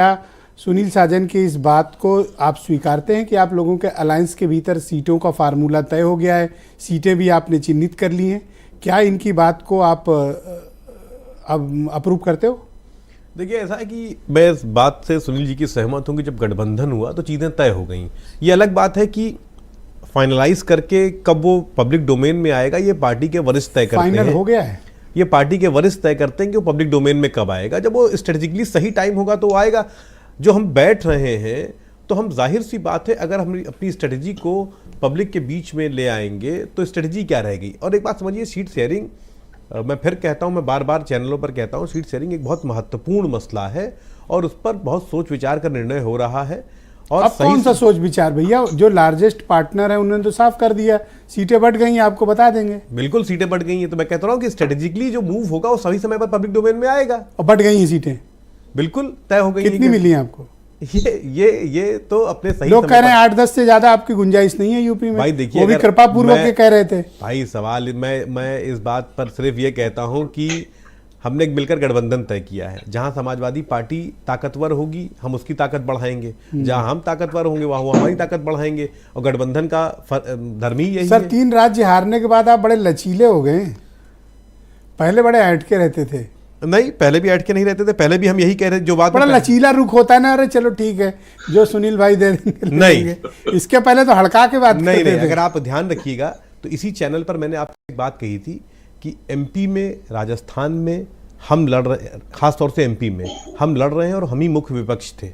क्या सुनील साजन की इस बात को आप स्वीकारते हैं कि आप लोगों के अलायंस के भीतर सीटों का फार्मूला तय हो गया है, सीटें भी आपने चिन्हित कर ली हैं? क्या इनकी बात को आप अप्रूव करते हो? देखिए, ऐसा है कि मैं इस बात से सुनील जी की सहमत हूँ कि जब गठबंधन हुआ तो चीज़ें तय हो गई। ये अलग बात है कि फाइनलाइज करके कब वो पब्लिक डोमेन में आएगा, ये पार्टी के वरिष्ठ तय करते हैं। फाइनल हो गया है, ये पार्टी के वरिष्ठ तय करते हैं कि वो पब्लिक डोमेन में कब आएगा। जब वो स्ट्रेटेजिकली सही टाइम होगा तो वो आएगा। जो हम बैठ रहे हैं तो हम जाहिर सी बात है, अगर हम अपनी स्ट्रेटजी को पब्लिक के बीच में ले आएंगे तो स्ट्रेटजी क्या रहेगी। और एक बात समझिए, सीट शेयरिंग, मैं फिर कहता हूं, मैं बार बार चैनलों पर कहता हूं, सीट शेयरिंग एक बहुत महत्वपूर्ण मसला है और उस पर बहुत सोच विचार का निर्णय हो रहा है। और अब कौन सा सोच विचार भैया? जो लार्जेस्ट पार्टनर है उन्होंने तो साफ कर दिया, सीटें बढ़ गई हैं, आपको बता देंगे। बिल्कुल सीटें बढ़ गई हैं, तो मैं कहता रहा हूं कि स्ट्रेटेजिकली जो मूव होगा वो सही समय पर पब्लिक डोमेन में आएगा। और बढ़ गई हैं सीटें, बिल्कुल तय हो गई। कितनी मिली हैं आपको? ये तो अपने सही लोग कह रहे हैं 8-10 से ज्यादा आपकी गुंजाइश नहीं है यूपी में। भाई देखिए, वो भी कृपा पूर्वक के कह रहे थे। भाई सवाल मैं इस बात पर सिर्फ ये कहता हूं कि हमने एक मिलकर गठबंधन तय किया है। जहां समाजवादी पार्टी ताकतवर होगी हम उसकी ताकत बढ़ाएंगे, जहां हम ताकतवर होंगे वहां वो हमारी ताकत बढ़ाएंगे। और गठबंधन का धर्म ही यही सर, है। 3 राज्य हारने के बाद आप बड़े लचीले हो गए। पहले बड़े हटके रहते थे। नहीं, पहले भी अटके नहीं रहते थे, पहले भी हम यही कह रहे थे। जो बात बड़ा लचीला रुख होता है ना, अरे चलो ठीक है जो सुनील भाई दे देंगे। नहीं, इसके पहले तो हड़का के बात नहीं करते थे। अगर आप ध्यान रखिएगा तो इसी चैनल पर मैंने आपसे एक बात कही थी कि एमपी में, राजस्थान में हम लड़ रहे, खासतौर से एमपी में हम लड़ रहे हैं और हम ही मुख्य विपक्ष थे।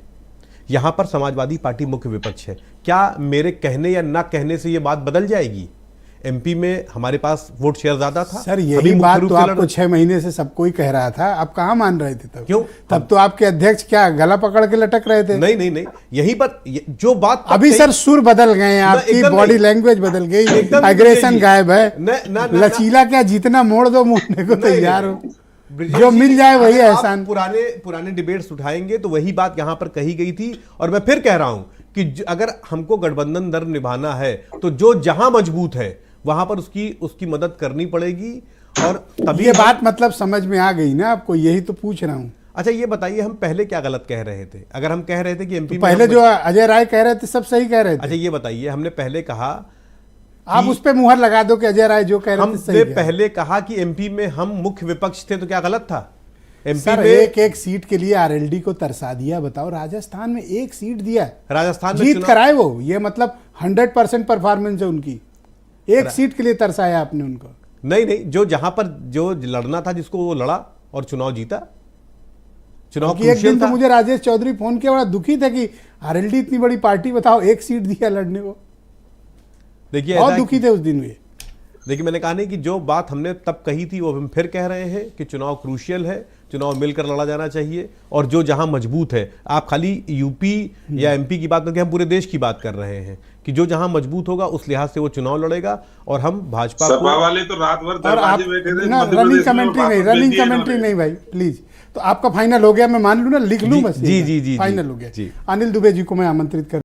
यहां पर समाजवादी पार्टी मुख्य विपक्ष है। क्या मेरे कहने या ना कहने से ये बात बदल जाएगी? एमपी में हमारे पास वोट शेयर ज्यादा था। सर, यही बात तो आपको 6 महीने से सबको ही कह रहा था, आप कहाँ मान रहे थे तब? क्यों? तब तो आपके अध्यक्ष क्या गला पकड़ के लटक रहे थे? नहीं, यहीं पर जो बात अभी सर सुर बदल गए हैं, आपकी बॉडी लैंग्वेज बदल गई, एग्रेशन गायब है। लचीला क्या, जितना मोड़ दो मोड़ने को तैयार हो, जो मिल जाए वही एहसान। पुराने डिबेट्स उठाएंगे तो वही बात यहां पर कही गई थी। और मैं फिर कह रहा हूं कि अगर हमको गठबंधन धर्म निभाना है तो जो जहां मजबूत है वहां पर उसकी मदद करनी पड़ेगी। और तभी ये बात मतलब समझ में आ गई ना आपको, यही तो पूछ रहा हूं। अच्छा, ये बताइए, हम पहले क्या गलत कह रहे थे? अगर हम कह रहे थे कि एमपी तो पहले जो अजय राय कह रहे थे सब सही कह रहे थे। अच्छा, ये बताइए, हमने पहले कहा, आप उस पे मुहर लगा दो कि अजय राय जो कह रहे थे सही। हमने पहले कहा कि एमपी में हम मुख्य विपक्ष थे, तो क्या गलत था? सर, एक सीट के लिए आरएलडी को तरसा दिया। बताओ, राजस्थान में 1 सीट दिया, राजस्थान में जीत कराए वो, ये मतलब 100% परफॉर्मेंस है उनकी। 1 सीट के लिए तरसाया आपने उनको। नहीं, जो जहां पर जो लड़ना था जिसको वो लड़ा और चुनाव जीता। चुनाव एक दिन तो मुझे राजेश चौधरी फोन किया, बड़ा दुखी था कि आरएलडी इतनी बड़ी पार्टी, बताओ 1 सीट दिया लड़ने को। देखिए, बहुत दुखी थे उस दिन वे। देखिए, मैंने कहा नहीं कि जो बात हमने तब कही थी वो हम फिर कह रहे हैं कि चुनाव क्रूशियल है, चुनाव मिलकर लड़ा जाना चाहिए। और जो जहां मजबूत है, आप खाली यूपी या एमपी की बात करके, हम पूरे देश की बात कर रहे हैं कि जो जहां मजबूत होगा उस लिहाज से वो चुनाव लड़ेगा। और हम भाजपा सपा वाले तो रात भर दरवाजे बैठे थे। रनिंग कमेंट्री नहीं भाई, प्लीज। तो आपका फाइनल हो गया, मैं मान लूं ना, लिख लूं बस। जी, फाइनल हो गया। अनिल दुबे जी को मैं आमंत्रित कर